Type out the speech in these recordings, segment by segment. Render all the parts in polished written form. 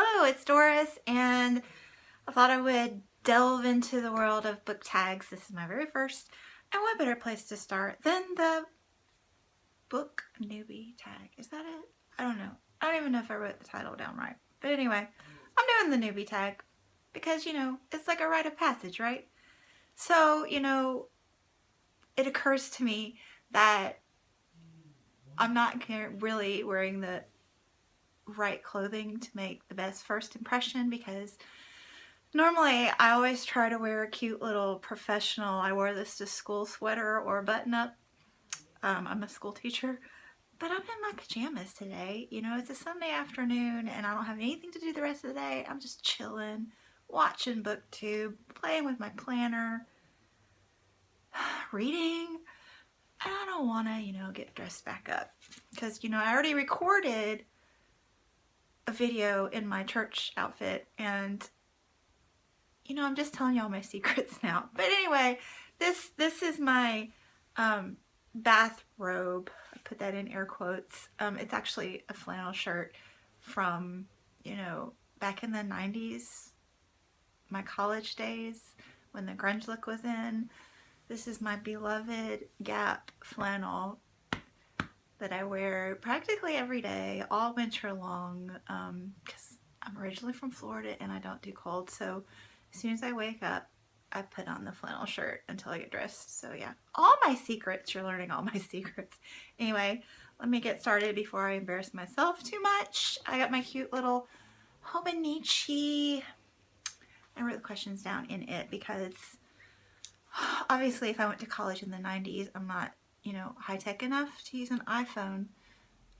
Hello, it's Doris, and I thought I would delve into the world of book tags. This is my very first, and what better place to start than the Book Newbie Tag. Is that it? I don't know. I don't even know if I wrote the title down right. But anyway, I'm doing the Newbie Tag because, it's like a rite of passage, right? So, it occurs to me that I'm not really wearing the right clothing to make the best first impression, because normally I always try to wear a cute little professional, I wore this to school sweater or button up. I'm a school teacher, but I'm in my pajamas today. It's a Sunday afternoon and I don't have anything to do the rest of the day. I'm just chilling, watching BookTube, playing with my planner, reading. And I don't want to, get dressed back up because, I already recorded a video in my church outfit, and I'm just telling y'all my secrets now. But anyway, this is my bathrobe. I put that in air quotes. It's actually a flannel shirt from, back in the 90s, my college days when the grunge look was in. This is my beloved Gap flannel that I wear practically every day, all winter long, because I'm originally from Florida and I don't do cold. So as soon as I wake up, I put on the flannel shirt until I get dressed. So yeah, all my secrets, you're learning all my secrets. Anyway, let me get started before I embarrass myself too much. I got my cute little Hobonichi. I wrote the questions down in it because obviously if I went to college in the 90s, I'm not high-tech enough to use an iPhone.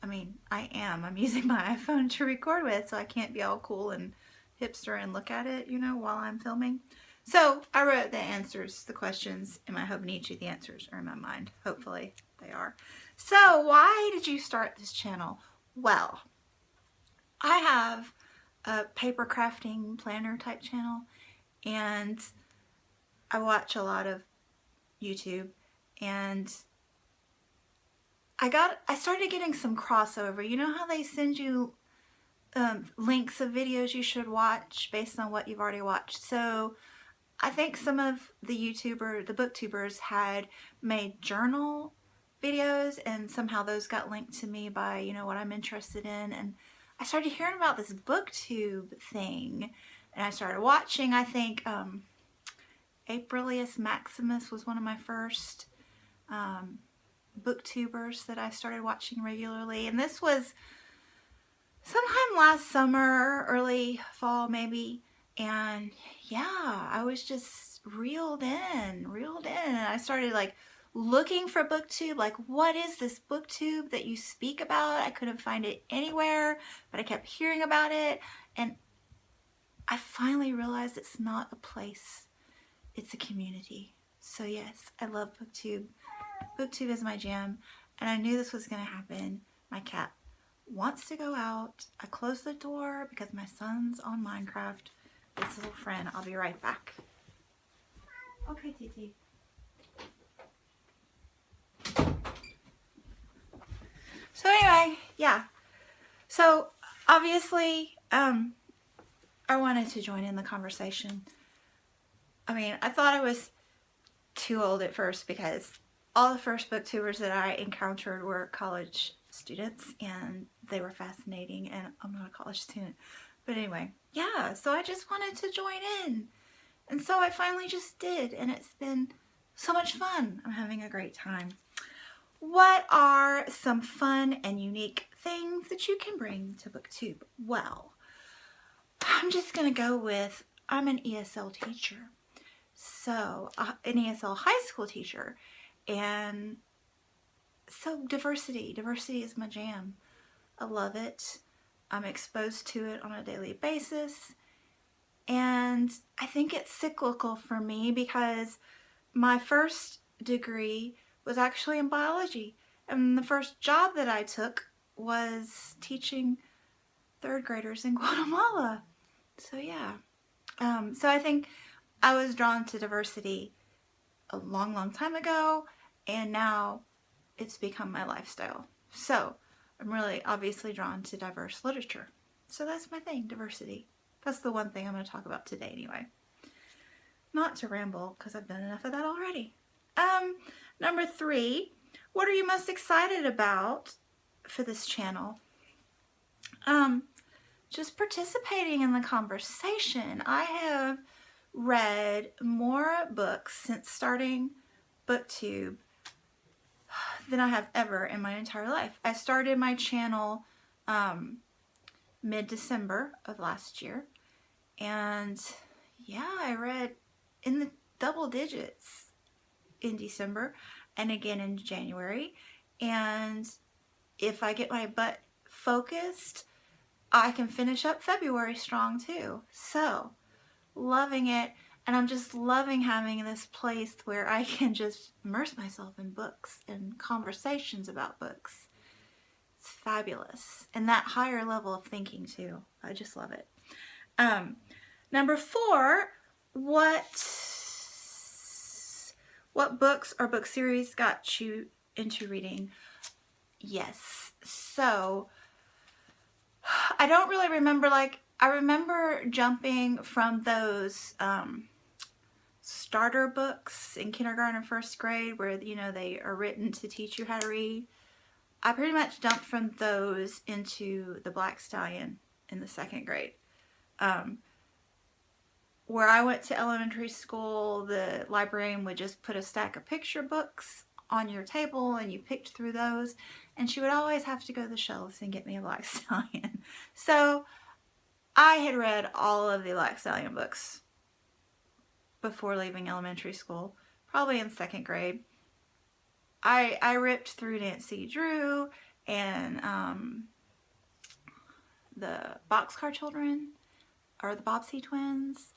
I mean, I am. I'm using my iPhone to record with, so I can't be all cool and hipster and look at it, while I'm filming. So I wrote the answers, the questions in my Hobonichi. The answers are in my mind. Hopefully they are. So why did you start this channel? Well, I have a paper crafting planner type channel, and I watch a lot of YouTube, and I started getting some crossover. You know how they send you links of videos you should watch based on what you've already watched? So I think some of the booktubers had made journal videos, and somehow those got linked to me by, what I'm interested in. And I started hearing about this BookTube thing, and I started watching. I think Aprilius Maximus was one of my first booktubers that I started watching regularly, and this was sometime last summer, early fall maybe. And yeah, I was just reeled in, and I started like looking for BookTube, like what is this BookTube that you speak about? I couldn't find it anywhere, but I kept hearing about it, and I finally realized it's not a place, it's a community. So yes, I love BookTube. BookTube is my jam, and I knew this was going to happen. My cat wants to go out. I closed the door because my son's on Minecraft. This little friend. I'll be right back. Okay, Titi. So anyway, yeah. So obviously, I wanted to join in the conversation. I mean, I thought I was too old at first because all the first booktubers that I encountered were college students, and they were fascinating, and I'm not a college student. But anyway, yeah, so I just wanted to join in. And so I finally just did, and it's been so much fun. I'm having a great time. What are some fun and unique things that you can bring to BookTube? Well, I'm just going to go with, I'm an ESL teacher. So, an ESL high school teacher. And so diversity is my jam. I love it. I'm exposed to it on a daily basis. And I think it's cyclical for me because my first degree was actually in biology. And the first job that I took was teaching third graders in Guatemala. So yeah. So I think I was drawn to diversity a long time ago, and now it's become my lifestyle. So I'm really obviously drawn to diverse literature. So that's my thing, diversity. That's the one thing I'm going to talk about today anyway. Not to ramble, because I've done enough of that already. Number 3, what are you most excited about for this channel? Just participating in the conversation. I have read more books since starting BookTube than I have ever in my entire life. I started my channel mid-December of last year, and yeah, I read in the double digits in December and again in January, and if I get my butt focused, I can finish up February strong too. So, loving it, and I'm just loving having this place where I can just immerse myself in books and conversations about books. It's fabulous. And that higher level of thinking too. I just love it. Number 4, what books or book series got you into reading? Yes. So, I don't really remember, like, I remember jumping from those starter books in kindergarten and first grade where, you know, they are written to teach you how to read. I pretty much jumped from those into the Black Stallion in the 2nd grade. Where I went to elementary school, the librarian would just put a stack of picture books on your table and you picked through those, and she would always have to go to the shelves and get me a Black Stallion. So I had read all of the Black Stallion books before leaving elementary school, probably in 2nd grade. I ripped through Nancy Drew and the Boxcar Children, or the Bobbsey Twins.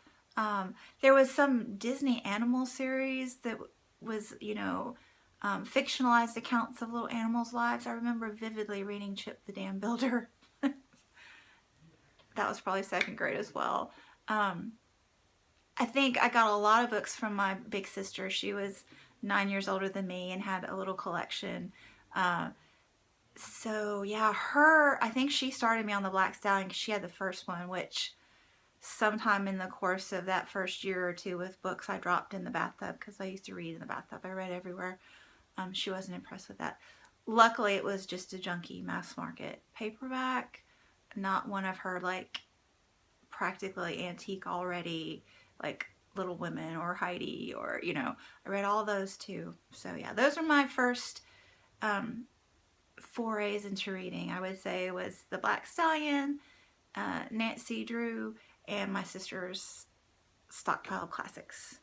There was some Disney animal series that was, you know, fictionalized accounts of little animals' lives. I remember vividly reading Chip the Dam Builder. That was probably 2nd grade as well. I think I got a lot of books from my big sister. She was 9 years older than me and had a little collection. So yeah, I think she started me on the Black Stallion because she had the first one, which sometime in the course of that first year or two with books, I dropped in the bathtub because I used to read in the bathtub. I read everywhere. She wasn't impressed with that. Luckily, it was just a junky mass market paperback, not one of her, like, practically antique already, like Little Women or Heidi, or, you know, I read all those too. So yeah, those are my first forays into reading. I would say it was the Black Stallion, Nancy Drew, and my sister's stockpile of classics.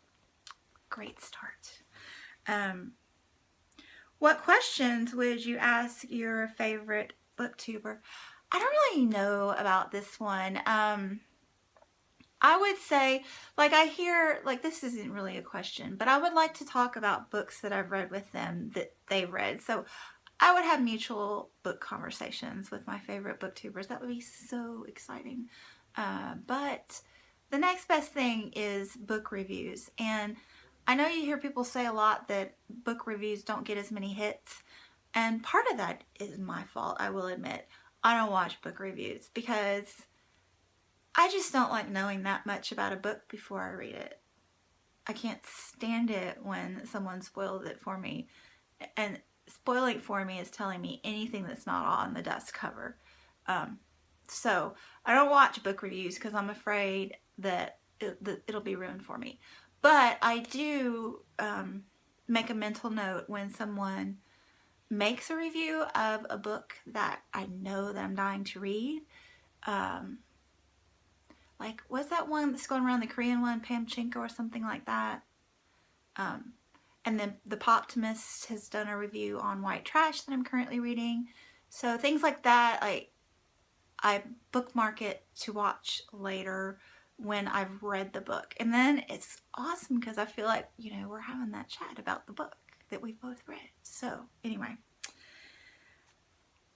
Great start. What questions would you ask your favorite booktuber? I don't really know about this one. I would say, like, I hear, like, this isn't really a question, but I would like to talk about books that I've read with them that they've read. So I would have mutual book conversations with my favorite booktubers. That would be so exciting. But the next best thing is book reviews. And I know you hear people say a lot that book reviews don't get as many hits. And part of that is my fault, I will admit. I don't watch book reviews because I just don't like knowing that much about a book before I read it. I can't stand it when someone spoils it for me. And spoiling it for me is telling me anything that's not on the dust cover. So I don't watch book reviews because I'm afraid that it'll be ruined for me. But I do make a mental note when someone makes a review of a book that I know that I'm dying to read. Like, what's that one that's going around, the Korean one, Pamchenko or something like that? And then the Poptimist has done a review on White Trash that I'm currently reading. So things like that, I bookmark it to watch later when I've read the book. And then it's awesome because I feel like, you know, we're having that chat about the book that we've both read. So anyway.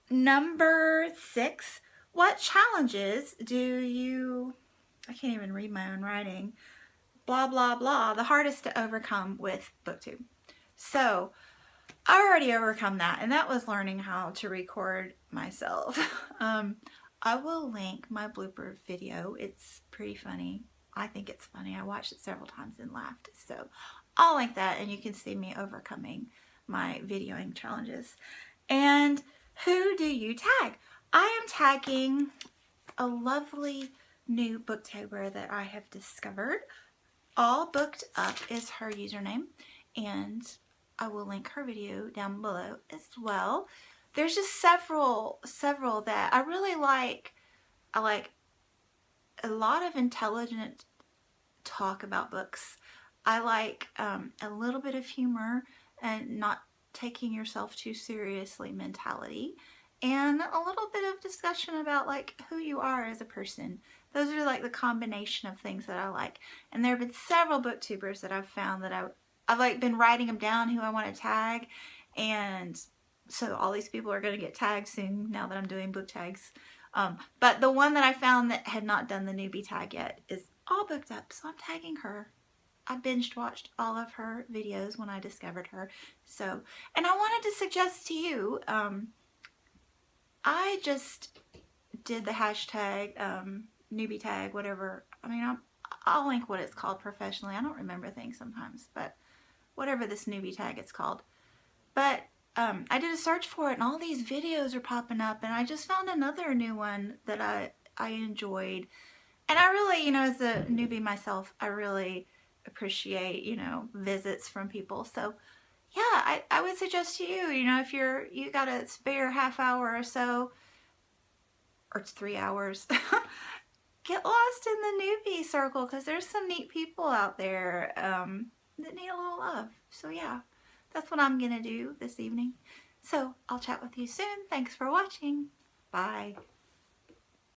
Number 6, what challenges do you, I can't even read my own writing, blah, blah, blah, the hardest to overcome with BookTube? So I already overcome that, and that was learning how to record myself. I will link my blooper video. It's pretty funny. I think it's funny. I watched it several times and laughed. So I'll link that, and you can see me overcoming my videoing challenges. And who do you tag? I am tagging a lovely new Booktuber that I have discovered. All Booked Up is her username, and I will link her video down below as well. There's just several that I really like. I like a lot of intelligent talk about books. I like a little bit of humor and not taking yourself too seriously mentality, and a little bit of discussion about like who you are as a person. Those are like the combination of things that I like. And there have been several booktubers that I've found that I've like been writing them down who I want to tag, and so all these people are going to get tagged soon now that I'm doing book tags. But the one that I found that had not done the newbie tag yet is All Booked Up, so I'm tagging her. I binged watched all of her videos when I discovered her. So, and I wanted to suggest to you, I just did the hashtag newbie tag, whatever. I mean, I'll link what it's called professionally. I don't remember things sometimes, but whatever this newbie tag it's called. But I did a search for it, and all these videos are popping up, and I just found another new one that I enjoyed. And I really, you know, as a newbie myself, I really appreciate, you know, visits from people. So yeah, I would suggest to you, you know, if you got a spare half hour or so, or it's 3 hours, get lost in the newbie circle, because there's some neat people out there that need a little love. So yeah, that's what I'm gonna do this evening. So I'll chat with you soon. Thanks for watching. Bye.